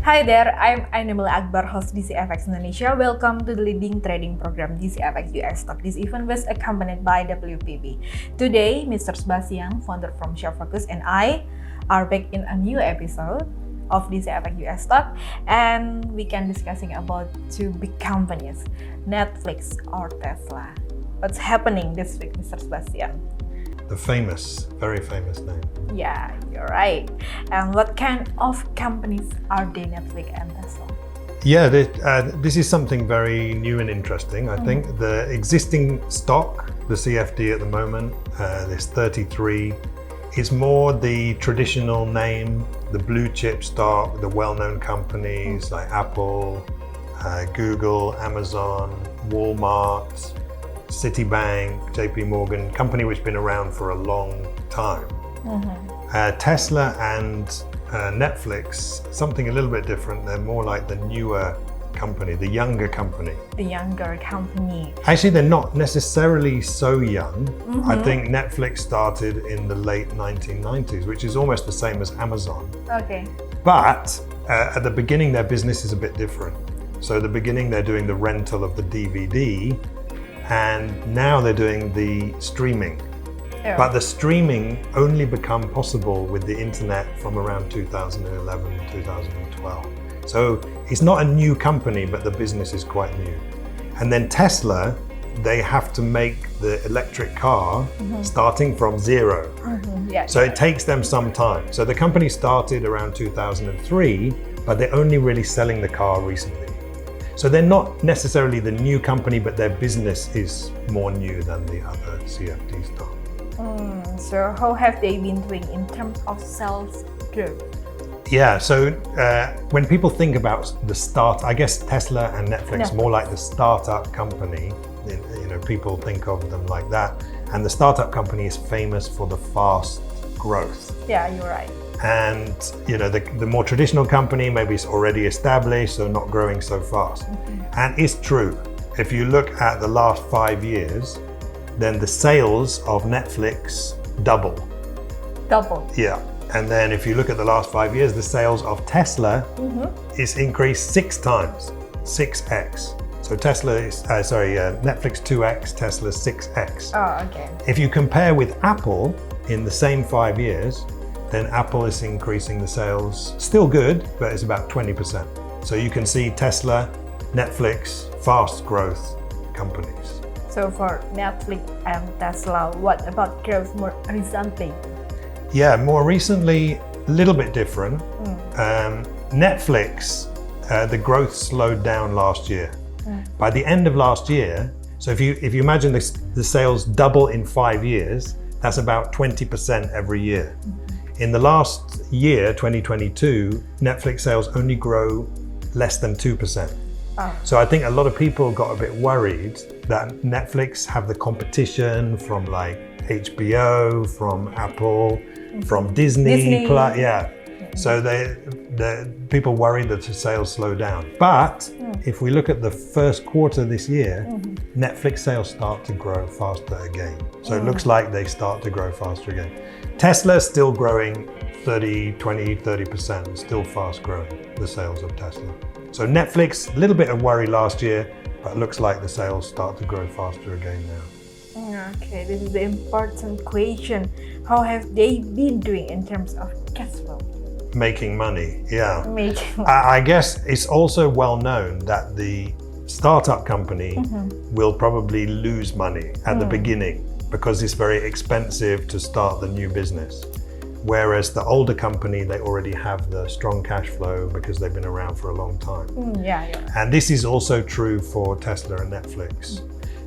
Hi there, I'm Ainamila Akbar, host DCFX Indonesia. Welcome to the leading trading program DCFX US Stock. This event was accompanied by WPB. Today, Mr. Sebastian, founder from ShareFocus, and I are back in a new episode of DCFX US Stock, and we can discussing about two big companies, Netflix or Tesla. What's happening this week, Mr. Sebastian? The famous, very famous name. Yeah, you're right. And what kind of companies are they, Netflix and Tesla? Yeah, this is something very new and interesting. I think the existing stock, the CFD at the moment, this 33, is more the traditional name, the blue chip stock, the well-known companies like Apple, Google, Amazon, Walmart, Citibank, JP Morgan, company which has been around for a long time. Tesla and Netflix, something a little bit different. They're more like the newer company, the younger company. The younger company. Actually, they're not necessarily so young. I think Netflix started in the late 1990s, which is almost the same as Amazon. Okay. But at the beginning, their business is a bit different. So at the beginning, they're doing the rental of the DVD, and now they're doing the streaming. Yeah. But the streaming only become possible with the internet from around 2011, 2012. So it's not a new company, but the business is quite new. And then Tesla, they have to make the electric car starting from zero. Yeah. So it takes them some time. So the company started around 2003, but they're only really selling the car recently. So they're not necessarily the new company, but their business is more new than the other CFD stock. So how have they been doing in terms of sales growth? Yeah, so when people think about the start, I guess Tesla and Netflix more like the startup company. You know, people think of them like that. And the startup company is famous for the fast growth. Yeah, you're right. And you know, the more traditional company maybe is already established, so not growing so fast. And it's true. If you look at the last 5 years, then the sales of Netflix double. Double. Yeah. And then if you look at the last 5 years, the sales of Tesla is increased 6 times, 6x. So Netflix 2x, Tesla 6x. Oh, okay. If you compare with Apple in the same 5 years, then Apple is increasing the sales, still good, but it's about 20%. So you can see Tesla, Netflix, fast growth companies. So for Netflix and Tesla, what about growth more recently? Yeah, more recently, a little bit different. Netflix, the growth slowed down last year. By the end of last year, so if you imagine the sales double in 5 years, that's about 20% every year. In the last year, 2022, Netflix sales only grow less than 2%. So I think a lot of people got a bit worried that Netflix have the competition from like HBO, from Apple, from Disney. Yeah. So the people worried that the sales slow down. But if we look at the first quarter this year, Netflix sales start to grow faster again. So it looks like they start to grow faster again. Tesla is still growing 30%, still fast growing, the sales of Tesla. So Netflix, a little bit of worry last year, but it looks like the sales start to grow faster again now. Okay, this is the important question. How have they been doing in terms of cash flow? Making money, yeah. Making money. I guess it's also well known that the startup company will probably lose money at the beginning because it's very expensive to start the new business. Whereas the older company, they already have the strong cash flow because they've been around for a long time. Yeah. And this is also true for Tesla and Netflix.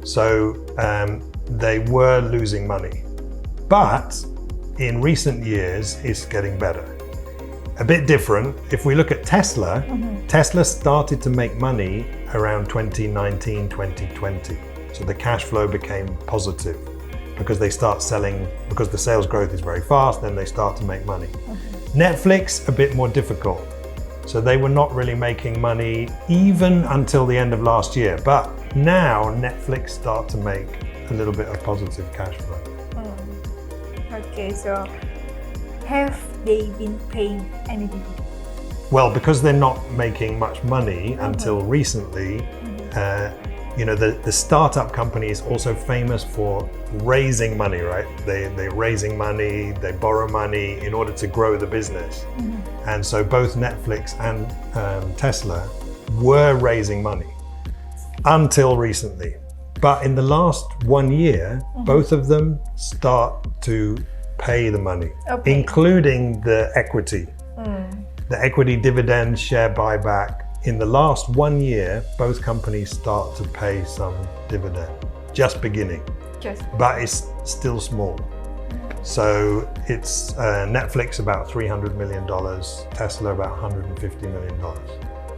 So they were losing money. But in recent years, it's getting better. A bit different, if we look at Tesla, Tesla started to make money around 2019, 2020. So the cash flow became positive because they start selling, because the sales growth is very fast, then they start to make money. Netflix, a bit more difficult. So they were not really making money even until the end of last year. But now Netflix start to make a little bit of positive cash flow. Okay, so have they been paying any dividend? Well, because they're not making much money until recently, the startup company is also famous for raising money, right? They're raising money, they borrow money in order to grow the business. And so both Netflix and Tesla were raising money until recently. But in the last 1 year, both of them start to pay the money, including the equity. The equity dividend, share buyback. In the last 1 year, both companies start to pay some dividend, just beginning. But it's still small. So it's Netflix about $300 million, Tesla about $150 million.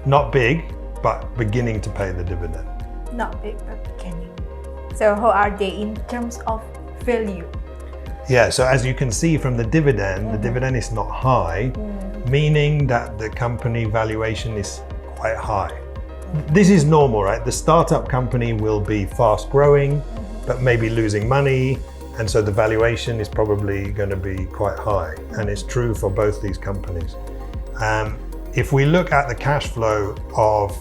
Not big, but beginning to pay the dividend. Not big, but beginning. So how are they in terms of value? Yeah, so as you can see from the dividend is not high, meaning that the company valuation is quite high. This is normal, right? The startup company will be fast growing, but maybe losing money. And so the valuation is probably going to be quite high. And it's true for both these companies. If we look at the cash flow of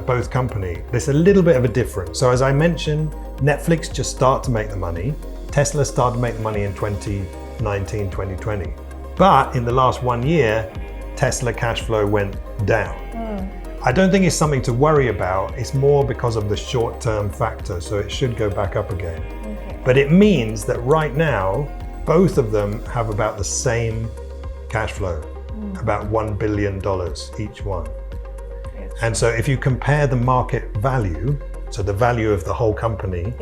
both companies, there's a little bit of a difference. So as I mentioned, Netflix just started to make the money. Tesla started to make the money in 2019, 2020. But in the last 1 year, Tesla cash flow went down. I don't think it's something to worry about. It's more because of the short-term factor, so it should go back up again. But it means that right now, both of them have about the same cash flow, about $1 billion each one. And so if you compare the market value, so the value of the whole company,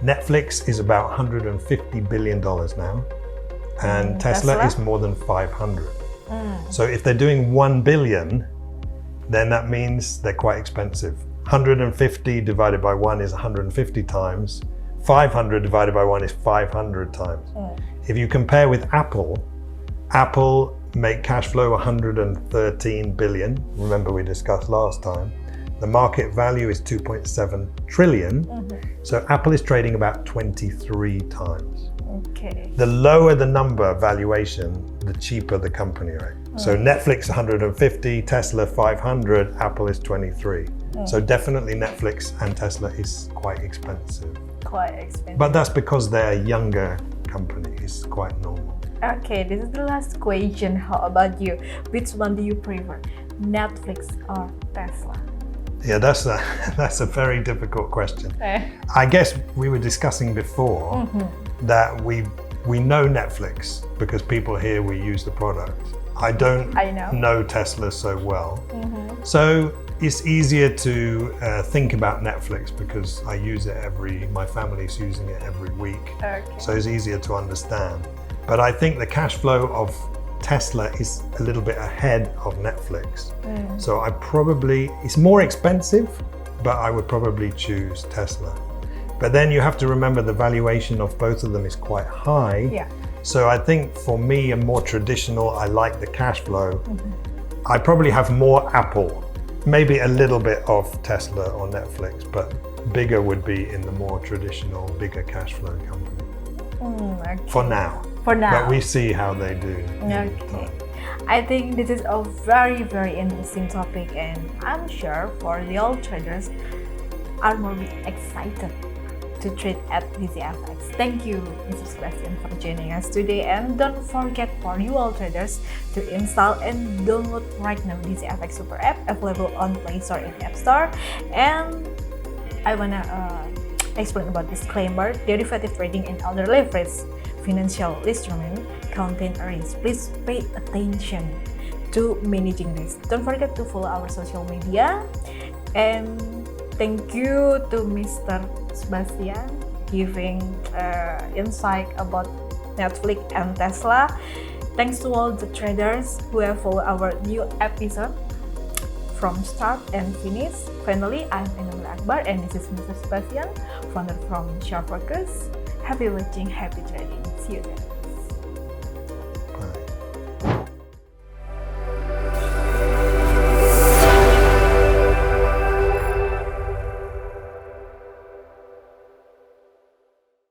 Netflix is about $150 billion now, and Tesla is more than 500. So if they're doing 1 billion, then that means they're quite expensive. 150 divided by 1 is 150 times. 500 divided by 1 is 500 times. If you compare with Apple make cash flow 113 billion. Remember we discussed last time. The market value is 2.7 trillion. So Apple is trading about 23 times. The lower the number valuation, the cheaper the company, right? So Netflix 150, Tesla 500, Apple is 23. So definitely Netflix and Tesla is quite expensive. But that's because they're a younger company. It's quite normal. Okay, this is the last question. How about you? Which one do you prefer, Netflix or Tesla? Yeah, that's a very difficult question. I guess we were discussing before that we know Netflix because people here we use the product. I don't know Tesla so well. So it's easier to think about Netflix because I use it my family's using it every week. So it's easier to understand. But I think the cash flow of Tesla is a little bit ahead of Netflix. So it's more expensive, but I would probably choose Tesla. But then you have to remember the valuation of both of them is quite high. So I think for me, a more traditional, I like the cash flow. I probably have more Apple, maybe a little bit of Tesla or Netflix, but bigger would be in the more traditional, bigger cash flow company. For now. But we see how they do. I think this is a very, very interesting topic, and I'm sure for the old traders are more excited to trade at DCFX. Thank you, Mr. Sebastian, for joining us today. And don't forget for you all traders to install and download right now DCFX Super App, available on Play Store and App Store. And I wanna explain about disclaimer: derivative trading and other leverage financial instrument contain risks. Please pay attention to managing this. Don't forget to follow our social media. And thank you to Mr. Sebastian giving insight about Netflix and Tesla. Thanks to all the traders who have followed our new episode from start and finish. Finally, I'm Enamel Akbar and this is Mr. Sebastian, founder from Forex. Happy watching, happy trading. See you then.